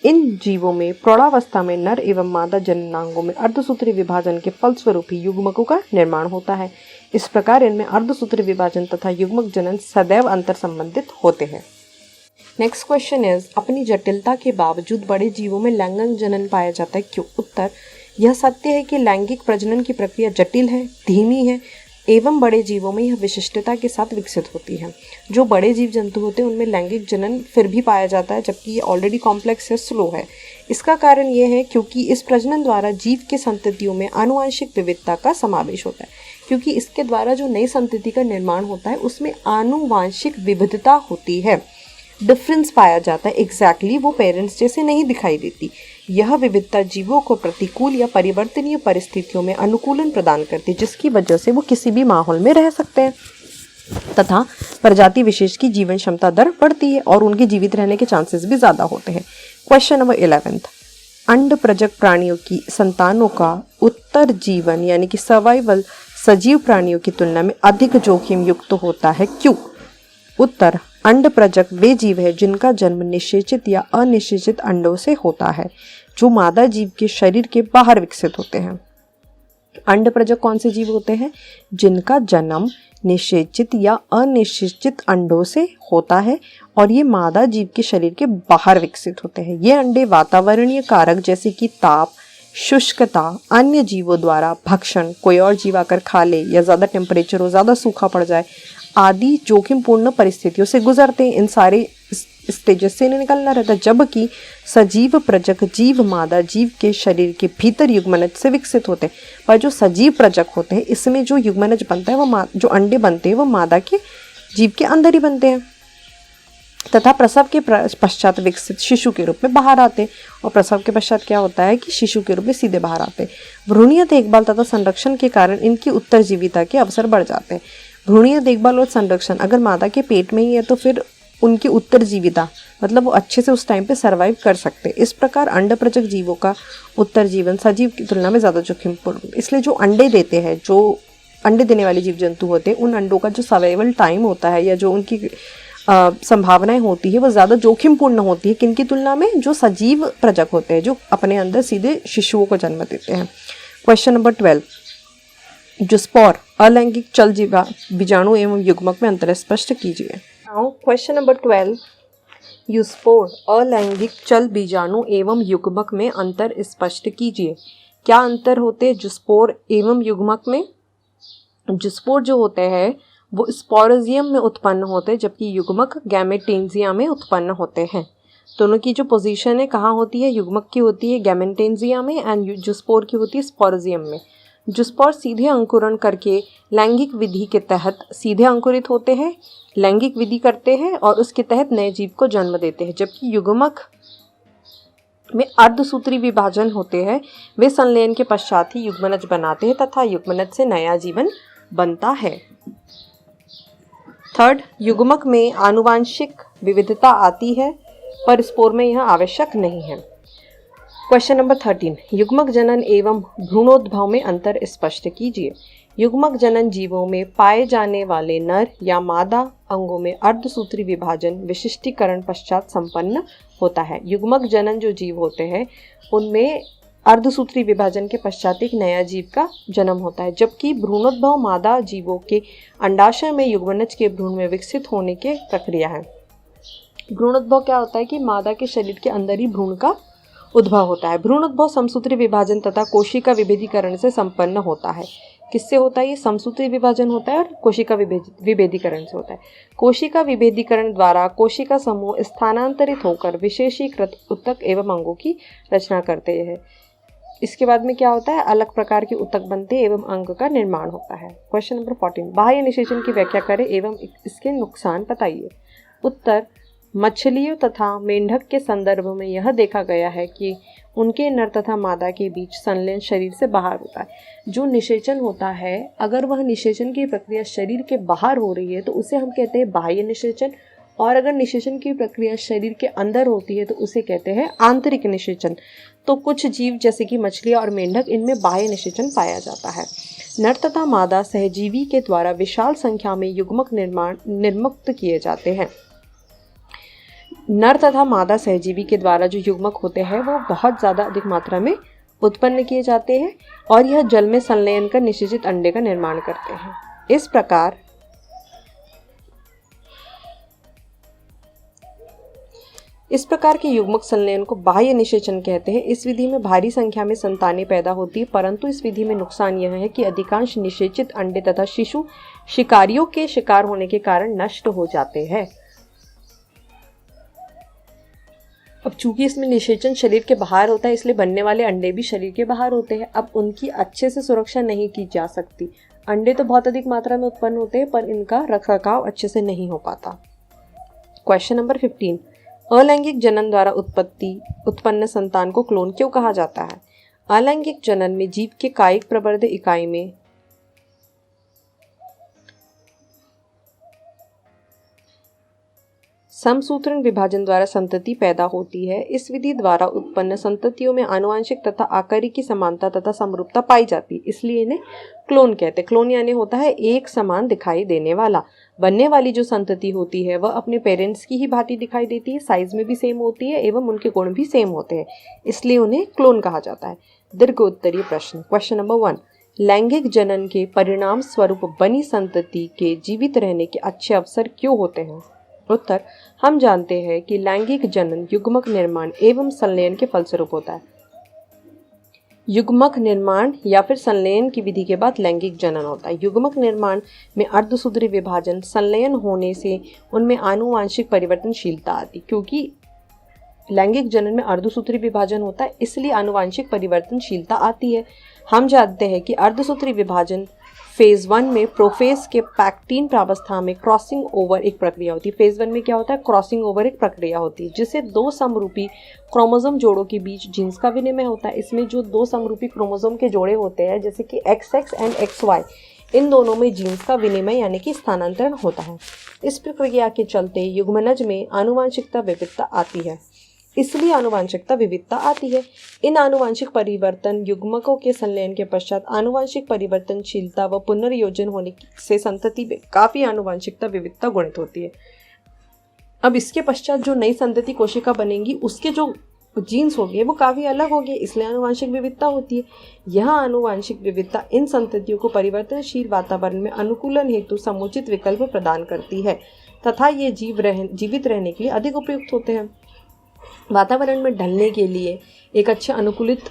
इन जीवों में प्रौढ़ावस्था में नर एवं मादा जननांगों में अर्धसूत्री विभाजन के फलस्वरूप ही युग्मकों का निर्माण होता है। इस प्रकार इनमें अर्धसूत्री विभाजन तथा युग्मक जनन सदैव अंतर संबंधित होते हैं। नेक्स्ट क्वेश्चन इज, अपनी जटिलता के बावजूद बड़े जीवों में लैंगिक जनन पाया जाता है, क्यों? उत्तर, यह सत्य है कि लैंगिक प्रजनन की प्रक्रिया जटिल है, धीमी है एवं बड़े जीवों में यह विशिष्टता के साथ विकसित होती है। जो बड़े जीव जंतु होते हैं उनमें लैंगिक जनन फिर भी पाया जाता है, जबकि ये ऑलरेडी कॉम्प्लेक्स है, स्लो है। इसका कारण ये है क्योंकि इस प्रजनन द्वारा जीव के संततियों में आनुवंशिक विविधता का समावेश होता है, क्योंकि इसके द्वारा जो नई संतति का निर्माण होता है उसमें आनुवंशिक विविधता होती है, डिफरेंस पाया जाता है। एग्जैक्टली वो पेरेंट्स जैसे नहीं दिखाई देती। यह विविधता जीवों को प्रतिकूल या परिवर्तनीय परिस्थितियों में अनुकूलन प्रदान करती है, जिसकी वजह से वो किसी भी माहौल में रह सकते हैं तथा प्रजाति विशेष की जीवन क्षमता दर बढ़ती है और उनके जीवित रहने के चांसेस भी ज़्यादा होते हैं। क्वेश्चन नंबर 11, अंड प्रजक प्राणियों की संतानों का उत्तर जीवन यानी कि सर्वाइवल सजीव प्राणियों की तुलना में अधिक जोखिम युक्त होता है, क्यों? उत्तर, अंड प्रजक वे जीव है जिनका जन्म निषेचित या अनिषेचित अंडों से होता है, जो मादा जीव के शरीर के बाहर विकसित होते हैं। अंड प्रजक कौन से जीव होते हैं? जिनका जन्म निषेचित या अनिषेचित अंडों से होता है और ये मादा जीव के शरीर के बाहर विकसित होते हैं। ये अंडे वातावरणीय कारक जैसे कि ताप, शुष्कता, अन्य जीवों द्वारा भक्षण, कोई और जीव आकर खा ले या ज़्यादा टेम्परेचर हो, ज़्यादा सूखा पड़ जाए आदि जोखिमपूर्ण परिस्थितियों से गुजरते हैं। इन सारे स्टेजेस से इन्हें निकलना रहता है, जबकि सजीव प्रजक जीव मादा जीव के शरीर के भीतर युग्मनज से विकसित होते हैं। पर जो सजीव प्रजक होते हैं इसमें जो युग्मनज बनता है वो जो अंडे बनते हैं वो मादा के जीव के अंदर ही बनते हैं तथा प्रसव के पश्चात विकसित शिशु के रूप में बाहर आते हैं। और प्रसव के पश्चात क्या होता है कि शिशु के रूप में सीधे बाहर आते हैं। भ्रूणीय देखभाल तथा संरक्षण के कारण इनकी उत्तरजीविता के अवसर बढ़ जाते हैं। भ्रूणीय देखभाल और संरक्षण अगर मादा के पेट में ही है तो फिर उनकी उत्तरजीविता मतलब वो अच्छे से उस टाइम पे सरवाइव कर सकते हैं। इस प्रकार अंड प्रजक जीवों का उत्तर जीवन सजीव की तुलना में ज़्यादा जोखिमपूर्ण, इसलिए जो अंडे देते हैं, जो अंडे देने वाले जीव जंतु होते हैं उन अंडों का जो सर्वाइवल टाइम होता है या जो उनकी संभावनाएं होती है वो ज़्यादा जोखिमपूर्ण होती है किनकी तुलना में, जो सजीव प्रजक होते हैं जो अपने अंदर सीधे शिशुओं को जन्म देते हैं। क्वेश्चन नंबर 12, जो स्पोर अलैंगिक चल बीजाणु एवं युग्मक में अंतर स्पष्ट कीजिए। Now question number 12, you spore अलैंगिक चल बीजाणु एवं युग्मक में अंतर स्पष्ट कीजिए। क्या अंतर होते हैं जुस्पोर एवं युग्मक में? जुस्पोर जो होते हैं वो स्पोरेजियम में उत्पन्न होते हैं जबकि युग्मक गैमेटेंजिया में उत्पन्न होते हैं। दोनों की जो पोजीशन है कहाँ होती है, युग्मक की होती है गैमेटेंजिया में एंड जुस्पोर की होती है स्पोरेजियम में। जुस्पोर सीधे अंकुरण करके लैंगिक विधि के तहत सीधे अंकुरित होते हैं, लैंगिक विधि करते हैं और उसके तहत नए जीव को जन्म देते हैं, जबकि युग्मक में अर्धसूत्री विभाजन होते हैं, वे संलयन के पश्चात ही युग्मनज बनाते हैं तथा युग्मनज से नया जीवन बनता है। थर्ड, युग्मक में आनुवांशिक विविधता आती है पर स्पोर में यह आवश्यक नहीं है। क्वेश्चन नंबर 13, युग्मक जनन एवं भ्रूणोद्भव में अंतर स्पष्ट कीजिए। युग्मक जनन जीवों में पाए जाने वाले नर या मादा अंगों में अर्धसूत्री विभाजन विशिष्टीकरण पश्चात संपन्न होता है। युग्मक जनन जो जीव होते हैं उनमें अर्धसूत्री विभाजन के पश्चात एक नया जीव का जन्म होता है, जबकि भ्रूणोद्भव मादा जीवों के अंडाशय में युग्मनज के भ्रूण में विकसित होने की प्रक्रिया है। भ्रूणोद्भव क्या होता है कि मादा के शरीर के अंदर ही भ्रूण का उद्भव होता है। भ्रूणोद्भव समसूत्री विभाजन तथा कोशिका विभेदीकरण से संपन्न होता है। किससे होता है ये? समसूत्री विभाजन होता है और कोशिका विभेदीकरण से होता है। कोशिका विभेदीकरण द्वारा कोशिका समूह स्थानांतरित होकर विशेषीकृत ऊतक एवं अंगों की रचना करते हैं। इसके बाद में क्या होता है? अलग प्रकार के ऊतक बनते एवं अंग का निर्माण होता है। क्वेश्चन नंबर 14, बाह्य निषेचन की व्याख्या करें एवं इसके नुकसान बताइए। उत्तर, मछलियों तथा मेंढक के संदर्भ में यह देखा गया है कि उनके नर तथा मादा के बीच संलयन शरीर से बाहर होता है। जो निषेचन होता है अगर वह निषेचन की प्रक्रिया शरीर के बाहर हो रही है तो उसे हम कहते हैं बाह्य निषेचन, और अगर निषेचन की प्रक्रिया शरीर के अंदर होती है तो उसे कहते हैं आंतरिक निषेचन। तो कुछ जीव जैसे कि मछलियाँ और मेंढक इनमें बाह्य निषेचन पाया जाता है। नर तथा मादा सहजीवी के द्वारा विशाल संख्या में युग्मक निर्मुक्त किए जाते हैं। नर तथा मादा सहजीवी के द्वारा जो युग्मक होते हैं वो बहुत ज़्यादा अधिक मात्रा में उत्पन्न किए जाते हैं और यह जल में संलयन कर निषेचित अंडे का निर्माण करते हैं। इस प्रकार के युग्मक संलयन को बाह्य निषेचन कहते हैं। इस विधि में भारी संख्या में संतानें पैदा होती है, परंतु इस विधि में नुकसान यह है कि अधिकांश निषेचित अंडे तथा शिशु शिकारियों के शिकार होने के कारण नष्ट हो जाते हैं। अब चूंकि इसमें निषेचन शरीर के बाहर होता है इसलिए बनने वाले अंडे भी शरीर के बाहर होते हैं। अब उनकी अच्छे से सुरक्षा नहीं की जा सकती। अंडे तो बहुत अधिक मात्रा में उत्पन्न होते हैं पर इनका रखरखाव अच्छे से नहीं हो पाता। क्वेश्चन नंबर 15, अलैंगिक जनन द्वारा उत्पन्न संतान को क्लोन क्यों कहा जाता है? अलैंगिक जनन में जीव के कायिक प्रवर्ध इकाई में समसूत्रण विभाजन द्वारा संतति पैदा होती है। इस विधि द्वारा उत्पन्न संततियों में आनुवंशिक तथा आकारिक की समानता तथा समरूपता पाई जाती है, इसलिए इन्हें क्लोन कहते हैं। क्लोन यानी होता है एक समान दिखाई देने वाला। बनने वाली जो संतति होती है वह अपने पेरेंट्स की ही भांति दिखाई देती है, साइज में भी सेम होती है एवं उनके गुण भी सेम होते हैं, इसलिए उन्हें क्लोन कहा जाता है। दीर्घ उत्तरीय प्रश्न। क्वेश्चन नंबर 1, लैंगिक जनन के परिणाम स्वरूप बनी संतति के जीवित रहने के अच्छे अवसर क्यों होते हैं? उत्तर, हम जानते हैं कि लैंगिक जनन युग्मक निर्माण एवं संलयन के फलस्वरूप होता है। युग्मक निर्माण या फिर संलयन की विधि के बाद लैंगिक जनन होता है। युग्मक निर्माण में अर्धसूत्री विभाजन संलयन होने से उनमें आनुवांशिक परिवर्तनशीलता आती, क्योंकि लैंगिक जनन में अर्धसूत्री विभाजन होता है इसलिए आनुवांशिक परिवर्तनशीलता आती है। हम जानते हैं कि अर्धसूत्री विभाजन फेज 1 में प्रोफेज के पैक्टीन प्रावस्था में क्रॉसिंग ओवर एक प्रक्रिया होती है। फेज 1 में क्या होता है? क्रॉसिंग ओवर एक प्रक्रिया होती है जिससे दो समरूपी क्रोमोसोम जोड़ों के बीच जीन्स का विनिमय होता है। इसमें जो दो समरूपी क्रोमोसोम के जोड़े होते हैं जैसे कि XX एंड XY, इन दोनों में जीन्स का विनिमय यानी कि स्थानांतरण होता है। इस प्रक्रिया के चलते युग्मनज में आनुवांशिकता विविधता आती है। इसलिए आनुवांशिकता विविधता आती है। इन आनुवांशिक परिवर्तन युग्मकों के संलयन के पश्चात आनुवांशिक परिवर्तनशीलता व पुनर्योजन होने से संतति में काफी आनुवांशिकता विविधता गुणित होती है। अब इसके पश्चात जो नई संतति कोशिका बनेंगी उसके जो जीन्स होगी वो काफ़ी अलग होगी, इसलिए आनुवांशिक विविधता होती है। यह आनुवांशिक विविधता इन संततियों को परिवर्तनशील वातावरण में अनुकूलन हेतु समुचित विकल्प प्रदान करती है तथा ये जीवित रहने के लिए अधिक उपयुक्त होते हैं। वातावरण में ढलने के लिए, एक अच्छे अनुकूलित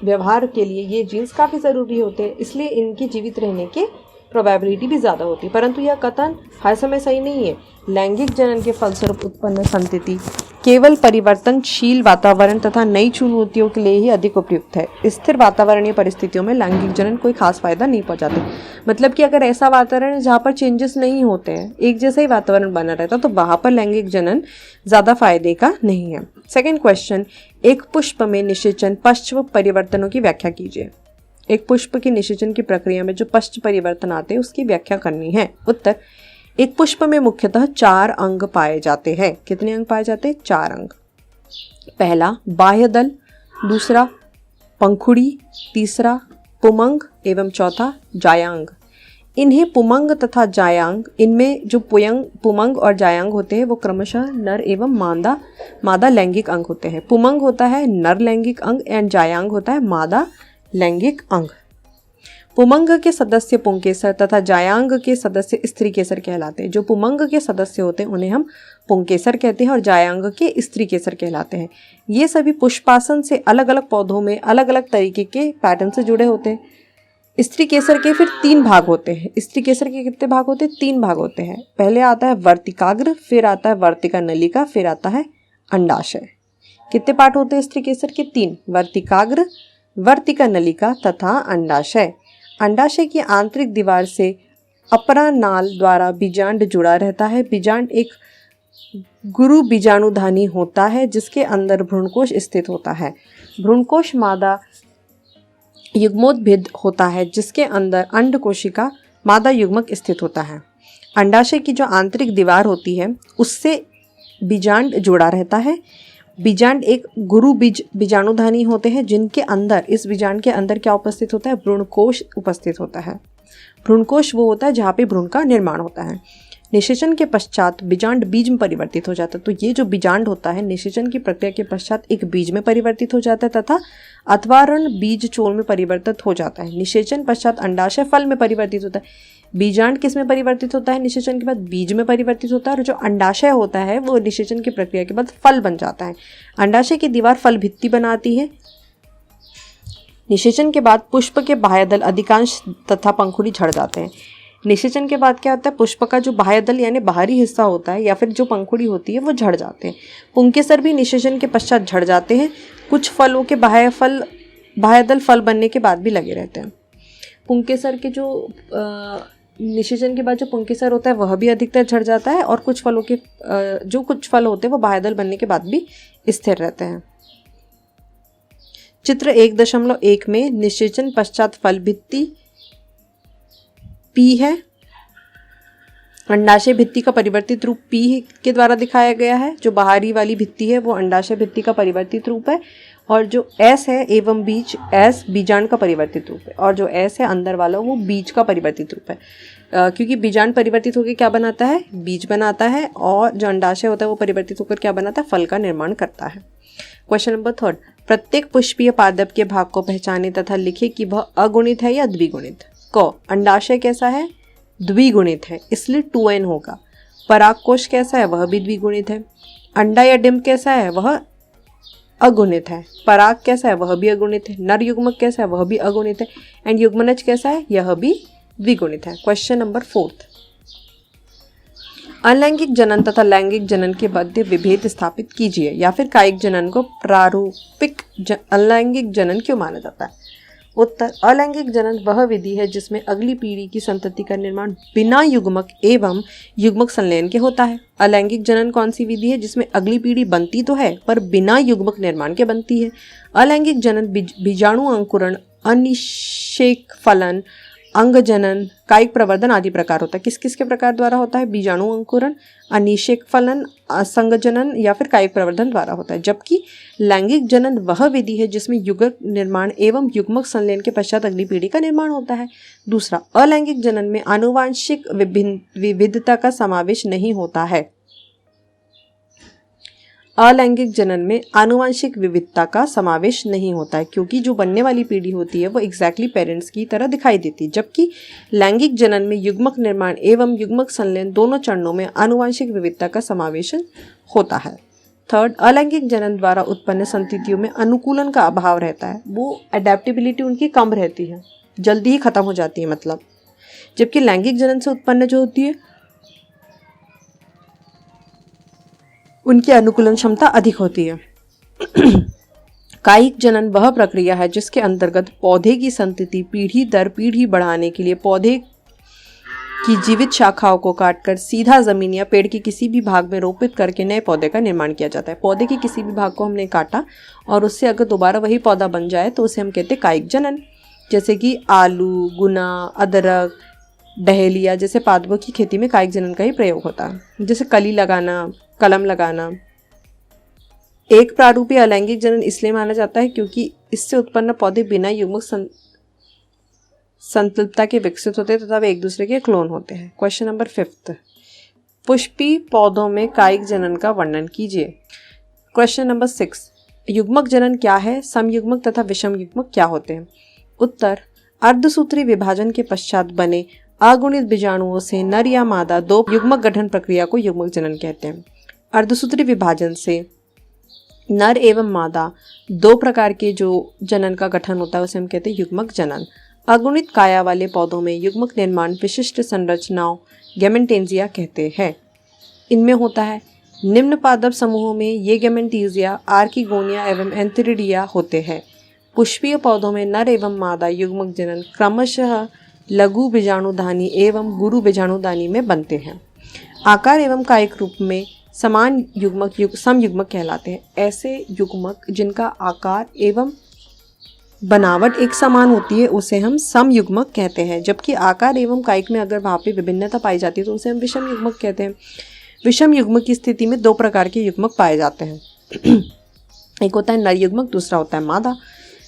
व्यवहार के लिए ये जीन्स काफ़ी ज़रूरी होते हैं, इसलिए इनके जीवित रहने के प्रोबेबिलिटी भी ज़्यादा होती है। परंतु यह कथन हर समय सही नहीं है। लैंगिक जनन के फलस्वरूप उत्पन्न संतति केवल परिवर्तनशील वातावरण तथा नई चुनौतियों के लिए ही अधिक उपयुक्त है। स्थिर वातावरणीय परिस्थितियों में लैंगिक जनन कोई खास फायदा नहीं पहुंचाते। मतलब कि अगर ऐसा वातावरण जहाँ पर चेंजेस नहीं होते हैं, एक जैसा ही वातावरण बना रहता, तो वहाँ पर लैंगिक जनन ज़्यादा फायदे का नहीं है। सेकेंड क्वेश्चन, एक पुष्प में निषेचन पश्च परिवर्तनों की व्याख्या कीजिए। एक पुष्प की निषेचन की प्रक्रिया में जो पश्च परिवर्तन आते हैं उसकी व्याख्या करनी है। उत्तर, एक पुष्प में मुख्यतः 4 अंग पाए जाते हैं। कितने अंग पाए जाते हैं? 4 अंग। पहला बाह्य दल, दूसरा पंखुड़ी, तीसरा पुमंग एवं चौथा जायांग। इन्हें पुमंग तथा जायांग, इनमें जो पुमंग और जायांग होते हैं वो क्रमशः नर एवं मादा लैंगिक अंग होते हैं। पुमंग होता है नर लैंगिक अंग एंड जायांग होता है मादा लैंगिक अंग। पुमंग के सदस्य पुंकेसर तथा जायांग के सदस्य स्त्री केसर कहलाते हैं। जो पुमंग के सदस्य होते हैं उन्हें हम पुंकेसर कहते हैं और जायांग के स्त्री केसर कहलाते हैं। ये सभी पुष्पासन से अलग अलग पौधों में अलग अलग तरीके के पैटर्न से जुड़े होते हैं। स्त्री केसर के फिर 3 भाग होते हैं। स्त्री केसर के कितने भाग होते हैं? 3 भाग होते हैं। पहले आता है वर्तिकाग्र, फिर आता है वर्तिका नलिका, फिर आता है अंडाशय। कितने पार्ट होते हैं स्त्री केसर के? 3, वर्तिकाग्र, वर्तिका नलिका तथा अंडाशय। अंडाशय की आंतरिक दीवार से अपरा नाल द्वारा बीजांड जुड़ा रहता है। बीजांड एक गुरु बीजाणुधानी होता है जिसके अंदर भ्रूणकोश स्थित होता है। भ्रूणकोश मादा युग्मोद्भिद होता है जिसके अंदर अंड कोशिका मादा युग्मक स्थित होता है। अंडाशय की जो आंतरिक दीवार होती है उससे बीजांड जुड़ा रहता है। बीजांड एक गुरु बीजाणुधानी होते हैं जिनके अंदर, इस बीजांड के अंदर क्या उपस्थित होता है? भ्रूणकोश उपस्थित होता है। भ्रूणकोश वो होता है जहाँ पे भ्रूण का निर्माण होता है। निषेचन के पश्चात बीजांड बीज में परिवर्तित हो जाता है। तो ये जो बीजांड होता है निषेचन की प्रक्रिया के पश्चात एक बीज में परिवर्तित हो जाता है तथा अथवारण बीज चोल में परिवर्तित हो जाता है। निषेचन पश्चात अंडाशय फल में परिवर्तित होता है। बीजांड किस में परिवर्तित होता है? निषेचन के बाद बीज में परिवर्तित होता है और जो अंडाशय होता है वो निषेचन की प्रक्रिया के बाद फल बन जाता है। अंडाशय की दीवार फल भित्ति बनाती है। निषेचन के बाद पुष्प के बाह्य दल अधिकांश तथा पंखुड़ी झड़ जाते हैं। निषेचन के बाद क्या होता है? पुष्प का जो बाह्य दल यानी बाहरी हिस्सा होता है या फिर जो पंखुड़ी होती है वो झड़ जाते हैं। पुंकेसर भी निषेचन के पश्चात झड़ जाते हैं। कुछ फलों के बाह्य दल फल बनने के बाद भी लगे रहते हैं। पुंकेसर के जो निषेचन के बाद जो पुंकेसर होता है वह भी अधिकतर झड़ जाता है और कुछ फलों के जो कुछ फल होते हैं वो बाह्य दल बनने के बाद भी स्थिर रहते हैं। चित्र 1.1 में निषेचन पश्चात फल भित्ति पी है। अंडाशय भित्ति का परिवर्तित रूप पी के द्वारा दिखाया गया है। जो बाहरी वाली भित्ति है वो अंडाशय भित्ति का परिवर्तित रूप है और जो एस है एवं बीज, एस बीजांड का परिवर्तित रूप है और जो एस है अंदर वाला वो बीज का परिवर्तित रूप है। क्योंकि बीजांड परिवर्तित होकर क्या बनाता है? बीज बनाता है और जो अंडाशय होता है वो परिवर्तित होकर क्या बनाता है? फल का निर्माण करता है। क्वेश्चन नंबर 3, प्रत्येक पुष्पीय पादप के भाग को पहचाने तथा लिखे कि वह अगुणित है या द्विगुणित। अंडाशय कैसा है? द्विगुणित है, इसलिए 2n होगा। परागकोश कैसा है? वह भी द्विगुणित है। अंडा या डिंब कैसा है? वह अगुणित है। पराग कैसा है? वह भी अगुणित है। नर युग्मक कैसा है? वह भी अगुणित है। एंड युग्मनज कैसा है? यह भी द्विगुणित है। क्वेश्चन नंबर 4, अलैंगिक जनन तथा लैंगिक जनन के मध्य विभेद स्थापित कीजिए या फिर कायिक जनन को प्रारूपिक अलैंगिक जनन क्यों माना जाता है। उत्तर, अलैंगिक जनन वह विधि है जिसमें अगली पीढ़ी की संतति का निर्माण बिना युग्मक एवं युग्मक संलयन के होता है। अलैंगिक जनन कौन सी विधि है जिसमें अगली पीढ़ी बनती तो है पर बिना युग्मक निर्माण के बनती है। अलैंगिक जनन बीजाणु अंकुरण, अनिषेक फलन, अंग जनन, कायिक प्रवर्धन आदि प्रकार होता है। किस किस के प्रकार द्वारा होता है? बीजाणु अंकुरण, अनिषेक फलन, असंग जनन या फिर कायिक प्रवर्धन द्वारा होता है। जबकि लैंगिक जनन वह विधि है जिसमें युग्मक निर्माण एवं युग्मक संलयन के पश्चात अगली पीढ़ी का निर्माण होता है। दूसरा, अलैंगिक जनन में आनुवांशिक विविधता का समावेश नहीं होता है। अलैंगिक जनन में आनुवांशिक विविधता का समावेश नहीं होता है क्योंकि जो बनने वाली पीढ़ी होती है वो एग्जैक्टली पेरेंट्स की तरह दिखाई देती है। जबकि लैंगिक जनन में युग्मक निर्माण एवं युग्मक संलयन दोनों चरणों में आनुवांशिक विविधता का समावेश होता है। थर्ड, अलैंगिक जनन द्वारा उत्पन्न संततियों में अनुकूलन का अभाव रहता है, वो अडेप्टेबिलिटी उनकी कम रहती है, जल्दी ही खत्म हो जाती है मतलब। जबकि लैंगिक जनन से उत्पन्न जो होती है उनकी अनुकूलन क्षमता अधिक होती है। कायिक जनन वह प्रक्रिया है जिसके अंतर्गत पौधे की संतति पीढ़ी दर पीढ़ी बढ़ाने के लिए पौधे की जीवित शाखाओं को काटकर सीधा जमीन या पेड़ के किसी भी भाग में रोपित करके नए पौधे का निर्माण किया जाता है। पौधे के किसी भी भाग को हमने काटा और उससे अगर दोबारा वही पौधा बन जाए तो उसे हम कहते हैं कायिक जनन। जैसे कि आलू, गुना, अदरक, डहेलिया जैसे पादपों की खेती में कायिक जनन का ही प्रयोग होता है। जैसे कली लगाना, कलम लगाना। एक प्रारूपी अलैंगिक जनन इसलिए माना जाता है क्योंकि इससे उत्पन्न पौधे बिना युग्मक संतृप्तता के विकसित होते हैं तथा वे एक दूसरे के क्लोन होते हैं। क्वेश्चन नंबर 5, पुष्पी पौधों में कायिक जनन का वर्णन कीजिए। क्वेश्चन नंबर 6, युग्मक जनन क्या है? समयुग्मक तथा विषम युग्मक क्या होते हैं? उत्तर, अर्धसूत्री विभाजन के पश्चात बने अगुणित बीजाणुओं से नर या मादा दो युग्मक गठन प्रक्रिया को युग्मक जनन कहते हैं। अर्धसूत्री विभाजन से नर एवं मादा दो प्रकार के जो जनन का गठन होता है उसे हम कहते हैं युग्मक जनन। अगुणित काया वाले पौधों में युग्मक निर्माण विशिष्ट संरचनाओं गैमेटेंजिया कहते हैं। इनमें होता है निम्न पादप समूहों में ये गैमेटेंजिया आर्किगोनिया एवं एंथेरिडिया होते हैं। पुष्पीय पौधों में नर एवं मादा युग्मक जनन क्रमशः लघु बीजाणुधानी एवं गुरु बीजाणुधानी में बनते हैं। आकार एवं कायिक रूप में समान युग्मक समयुग्मक कहलाते हैं। ऐसे युग्मक जिनका आकार एवं बनावट एक समान होती है उसे हम समयुग्मक कहते हैं। जबकि आकार एवं कायिक में अगर वहाँ पे विभिन्नता पाई जाती है तो उसे हम विषम युग्मक कहते हैं। विषम युग्मक की स्थिति में दो प्रकार के युग्मक पाए जाते हैं। एक होता है नर युग्मक, दूसरा होता है मादा।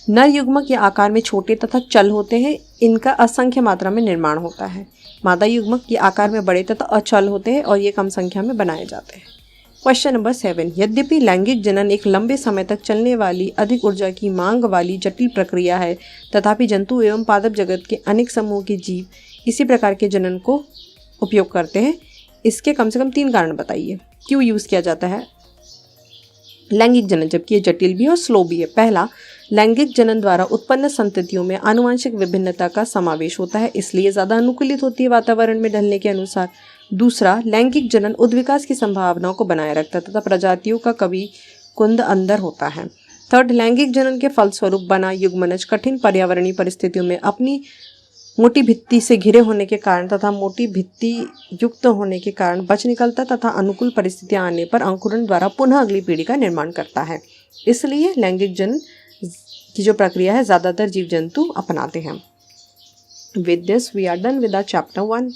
नर युग्मक ये आकार में छोटे तथा चल होते हैं, इनका असंख्य मात्रा में निर्माण होता है। मादा युग्मक ये आकार में बड़े तथा अचल होते हैं और ये कम संख्या में बनाए जाते हैं। क्वेश्चन नंबर 7, यद्यपि लैंगिक जनन एक लंबे समय तक चलने वाली अधिक ऊर्जा की मांग वाली जटिल प्रक्रिया है, तथापि जंतु एवं पादप जगत के अनेक समूह के जीव इसी प्रकार के जनन को उपयोग करते हैं। इसके कम से कम 3 कारण बताइए क्यों यूज़ किया जाता है लैंगिक जनन, जबकि ये जटिल भी और स्लो भी है। पहला, लैंगिक जनन द्वारा उत्पन्न संततियों में आनुवंशिक विभिन्नता का समावेश होता है, इसलिए ज़्यादा अनुकूलित होती है वातावरण में ढलने के अनुसार। दूसरा, लैंगिक जनन उद्विकास की संभावनाओं को बनाए रखता है तथा प्रजातियों का कवि कुंद अंदर होता है। थर्ड, लैंगिक जनन के फलस्वरूप बना युग्मनज कठिन पर्यावरणीय परिस्थितियों में अपनी मोटी भित्ति से घिरे होने के कारण तथा मोटी भित्ति युक्त होने के कारण बच निकलता तथा अनुकूल परिस्थितियां आने पर अंकुरण द्वारा पुनः अगली पीढ़ी का निर्माण करता है। इसलिए लैंगिक जनन की जो प्रक्रिया है ज़्यादातर जीव जंतु अपनाते हैं। With this we are done with our chapter 1।